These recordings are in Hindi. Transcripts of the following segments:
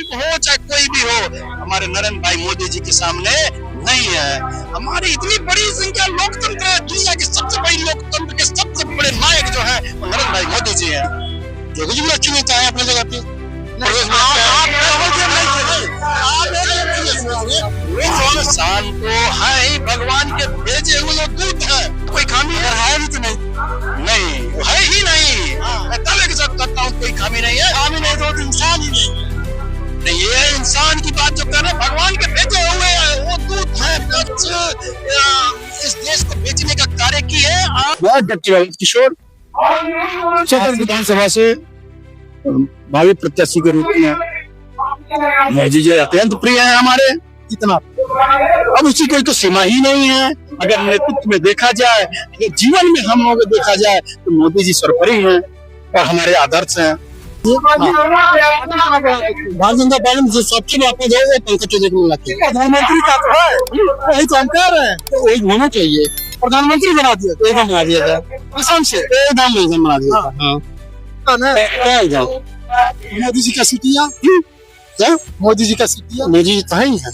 ट्रम्प हो चाहे कोई भी हो, हमारे नरेंद्र भाई मोदी जी के सामने नहीं है। हमारी इतनी बड़ी संख्या लोकतंत्र है, दुनिया की सबसे बड़ी लोकतंत्र के सबसे बड़े नायक जो है वो नरेंद्र भाई मोदी जी है। जो कुछ भी अच्छी नेता है अपने जगह पे, इंसान तो है ही भगवान के भेजे हुए दूत है, कोई खामी है भी तो नहीं है ही नहीं। मैं दावे के साथ कहता हूँ कोई खामी नहीं है। खामी नहीं तो इंसान ही नहीं, ये इंसान की बात जो कर रहे हैं भगवान के भेजे हुए वो दूत है, इस देश को बेचने का कार्य की है। मैं डॉक्टर किशोर छत्तीसगढ़ विधानसभा से भावी प्रत्याशी के रूप में मोदी जी अत्यंत प्रिय है हमारे, इतना अब उसकी कोई तो सीमा ही नहीं है। अगर नेतृत्व में देखा जाए, अगर जीवन में हम लोग देखा जाए तो मोदी जी सर्वोपरि हैं और हमारे आदर्श हैं। भारतीय जनता पार्टी में जो सबसे वापस है वो पंकज चौधरी को मिलाती है। प्रधानमंत्री का तो है, वही तो हम कह रहे हैं, तो वही होना चाहिए। प्रधानमंत्री बना दिया तो एकदम बना दिया जाए, कसम से एकदम बना दिया। मोदी जी का सीटिया, मोदी जी का सीटिया, मोदी जी तो है ही है।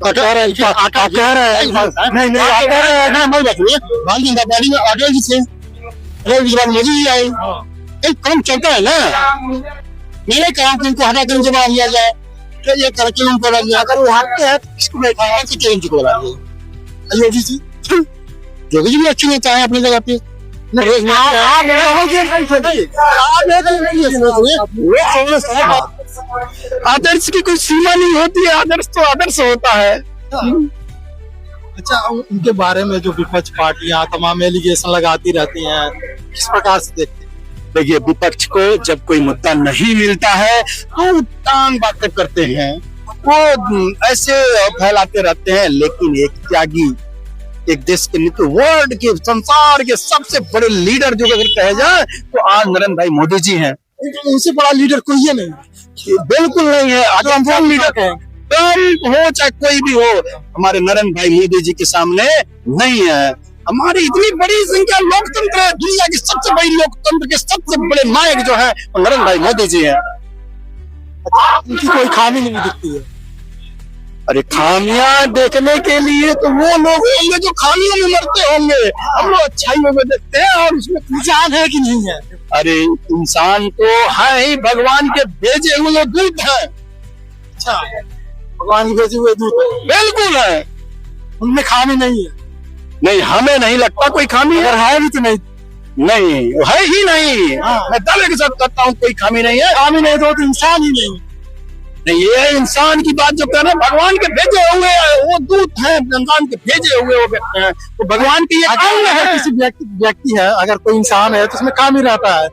भारतीय जनता पार्टी में अटल जी थे, अटल जी मोदी जी आए, एक काम चलता है ना। मैंने कहा कि उनको हटा कर जमा लिया जाए, तो ये करके उनको लग गया। अगर वो हटते हैं तो किसको बैठाया कि उनको लगा दिया। योगी जी, योगी जी भी अच्छी नेता है अपनी जगह पे। आदर्श की कोई सीमा नहीं होती है, आदर्श तो आदर्श होता है। अच्छा, उनके बारे में जो विपक्ष पार्टियां तमाम एलिगेशन लगाती रहती हैं, किस प्रकार से देखते हैं? देखिए, विपक्ष को जब कोई मुद्दा नहीं मिलता है तो टांग बातें करते हैं, वो ऐसे फैलाते रहते हैं। लेकिन एक त्यागी, एक देश के नेता, वर्ल्ड के, संसार के सबसे बड़े लीडर जो अगर कहे जाए तो आज नरेंद्र भाई मोदी जी हैं। उनसे बड़ा लीडर कोई है नहीं, बिल्कुल नहीं है। आज हम लीडर है, ट्रम्प हो चाहे कोई भी हो, हमारे नरेंद्र भाई मोदी जी के सामने नहीं है। हमारी इतनी बड़ी संख्या लोकतंत्र है, दुनिया की सबसे बड़ी लोकतंत्र के सबसे बड़े नायक जो है वो नरेंद्र भाई मोदी जी है। उनकी कोई खामी नहीं दिखती है। अरे खामियां देखने के लिए तो वो लोग होंगे जो खामियों में मरते होंगे, हम लोग अच्छाइयों में देखते हैं और उसमें इंसान है कि नहीं है। अरे इंसान तो है ही भगवान के भेजे हुए दूत है। अच्छा, भगवान के भेजे हुए दूत बिल्कुल है, उनमें खामी नहीं है। नहीं, हमें नहीं लगता कोई खामी अगर है भी तो नहीं है ही नहीं। मैं दावे के साथ कहता हूँ कोई खामी नहीं है। खामी नहीं तो इंसान ही नहीं। ये इंसान की बात जो कर रहे हैं भगवान के भेजे हुए वो दूत हैं, इंसान के भेजे हुए वो व्यक्ति हैं, तो भगवान की एक अंग है। किसी व्यक्ति है, अगर कोई इंसान है तो उसमें काम ही रहता है,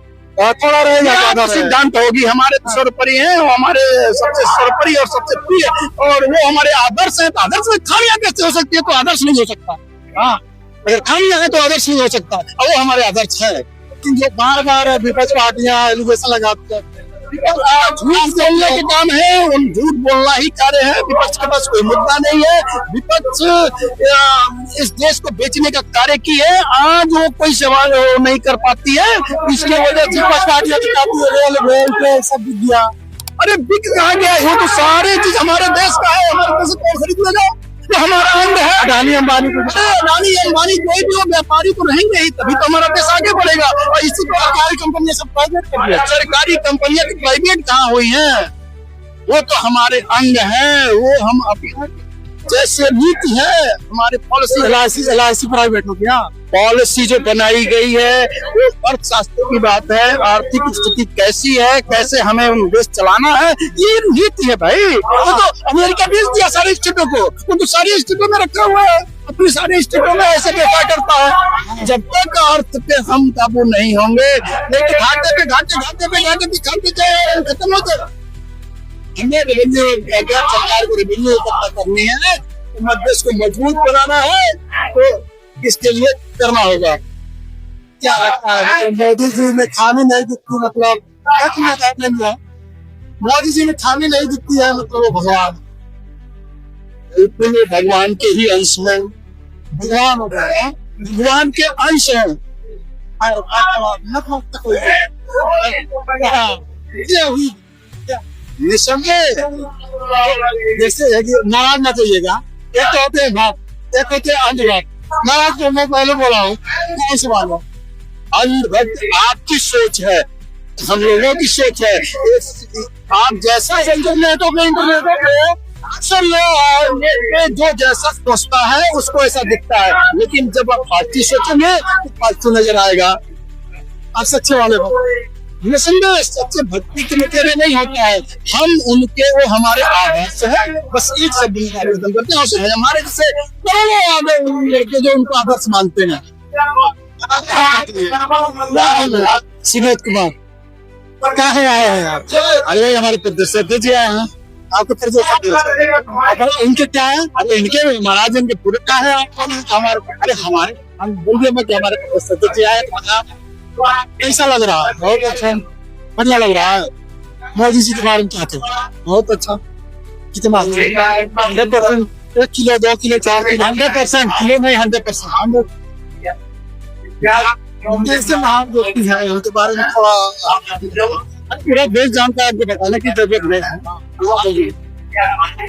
थोड़ा रहेगा। सिद्धांत होगी, हमारे तो सर्वोपरि हैं, वो हमारे सबसे सर्वोपरि और सबसे प्रिय, और वो हमारे आदर्श हैं। तो आदर्श में खामियां कैसे हो सकती है? तो आदर्श नहीं हो सकता। हाँ, अगर खामियां है तो आदर्श नहीं हो सकता, और वो हमारे आदर्श है। लेकिन जो बार बार विपक्ष पार्टियां एलिगेशन लगाती हैं, झूठ बोलने के काम है, उन झूठ बोलना ही कार्य है। विपक्ष के पास कोई मुद्दा नहीं है। विपक्ष इस देश को बेचने का कार्य की है। आज वो कोई सवाल नहीं कर पाती है, इसके वजह से विपक्ष पार्टियां सब बिक गया। अरे बिक कहाँ गया? वो तो सारे चीज हमारे देश का है, हमारे देश को खरीद लेगा, तो हमारा अंग है। अडानी अंबानी कोई भी हो, व्यापारी तो रहेंगे ही, तभी तो हमारा देश आगे बढ़ेगा। और इसी सरकारी कंपनियां सब प्राइवेट कर रही है। सरकारी कंपनियां प्राइवेट कहाँ हुई हैं? वो तो हमारे अंग है, वो हम अपना जैसे नीति है हमारे पॉलिसी। LIC प्राइवेट हो गया। पॉलिसी जो बनाई गई है वो अर्थशास्त्र की बात है। आर्थिक स्थिति कैसी है, कैसे हमें देश चलाना है, ये नीति है भाई। वो तो अमेरिका भेज दिया सारे स्टेटों को, वो तो सारी स्टेटों में रखा हुआ है, अपनी सारी स्टेटों में ऐसे व्यापार करता है। जब तक अर्थ पे हम काबू नहीं होंगे, लेकिन घाटे पे खत्म हो जाएगा। हमें रेवेन्यू सरकार को रेवेन्यू इकट्ठा करनी है, तो देश को मजबूत बनाना है, तो इसके लिए करना होगा। क्या लगता है मोदी जी में खामी नहीं दिखती? मतलब क्या मोदी जी में खामी नहीं दिखती है, मतलब वो भगवान भगवान के ही अंश में, भगवान के अंश है। निसंदेह जैसे है कि नाराज ना कहिएगा, एक तो होते हैं भक्त, एक होते हैं अंधभक्त। नाराज तो मैं पहले बोला हूँ, कौन सी बात है? अंधभक्त आपकी सोच है, हम लोगों की सोच है। आप जैसा इंटरनेटों पे अक्सर लोग जो जैसा सोचता है उसको ऐसा दिखता है, लेकिन जब आप फालतू सोचेंगे तो फालतू नजर आएगा। आप सच्चे वाले निसंदेह सच्चे भक्ति के मुतेरे नहीं होता है, हम उनके वो हमारे आदर्श है, बस एक शब्द में आवेदन करते हैं। हमारे जैसे करोड़ों लड़के जो उनको आदर्श मानते हैं। सिमरत कुमार कहाँ आए हैं आप? अरे हमारे प्रदर्शन जी आए हैं, आपको फिर इनके क्या है? अरे इनके महाराज इनके पूरे क्या है? हमारे अरे हमारे हम बोलिए मैं हमारे प्रदर्शन जी आए, कैसा लग रहा है? बहुत अच्छा, बढ़िया लग रहा है। मोदी जी के बारे में क्या थे? बहुत अच्छा। कितना 100%, 1 किलो 2 किलो 4 किलो 100% किलो नहीं 100%। जैसे महान व्यक्ति है उनके बारे में थोड़ा पूरा देश जानता है, आपको बताने की जरूरत नहीं है।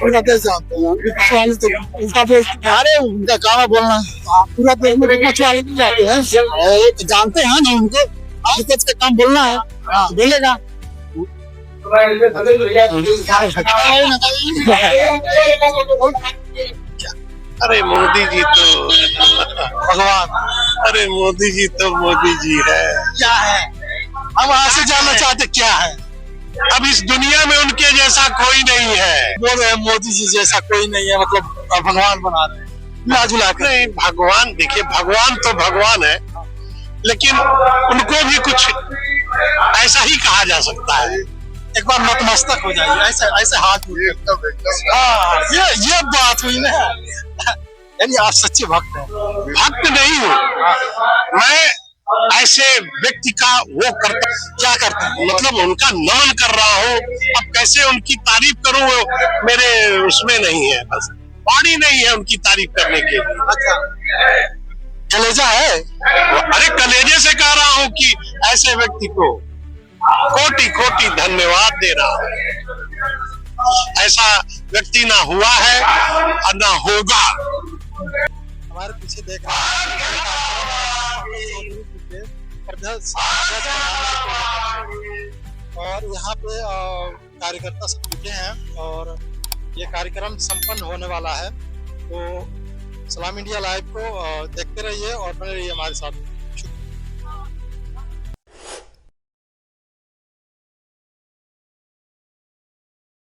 पूरा देश जानते हैं तो उनका देश, अरे उनका काम बोलना, पूरा देश में मछुआरे नहीं जाते हैं, जानते हैं ना उनको, आपको का काम बोलना है, बोलेगा। अरे मोदी जी तो भगवान, अरे मोदी जी तो मोदी जी है। क्या है? हम वहां से जानना चाहते क्या है? अब इस दुनिया में उनके जैसा कोई नहीं है। बोल रहे हैं मोदी जी जैसा कोई नहीं है, मतलब भगवान बना रहे हैं मिला कर। नहीं, भगवान देखिए, भगवान तो भगवान है, लेकिन उनको भी कुछ ऐसा ही कहा जा सकता है। एक बार नतमस्तक हो जाइए, ऐसे ऐसे हाथ हाँ, ये बात हुई ना। यानी आप सच्चे भक्त हैं। भक्त नहीं हूँ मैं, ऐसे व्यक्ति का वो करता, क्या करते हैं? मतलब उनका नमन कर रहा हूँ। अब कैसे उनकी तारीफ करूँ, वो मेरे उसमें नहीं है, बस वाणी नहीं है उनकी तारीफ करने के लिए। अच्छा, कलेजा है? अरे कलेजे से कह रहा हूँ कि ऐसे व्यक्ति को कोटि कोटि धन्यवाद दे रहा हूँ। ऐसा व्यक्ति ना हुआ है और ना होगा। हमारे पीछे देख रहे हैं और यहाँ पे कार्यकर्ता सब जुटे हैं और ये कार्यक्रम संपन्न होने वाला है। तो सलाम इंडिया लाइव को देखते रहिए और बने रहिए हमारे साथ।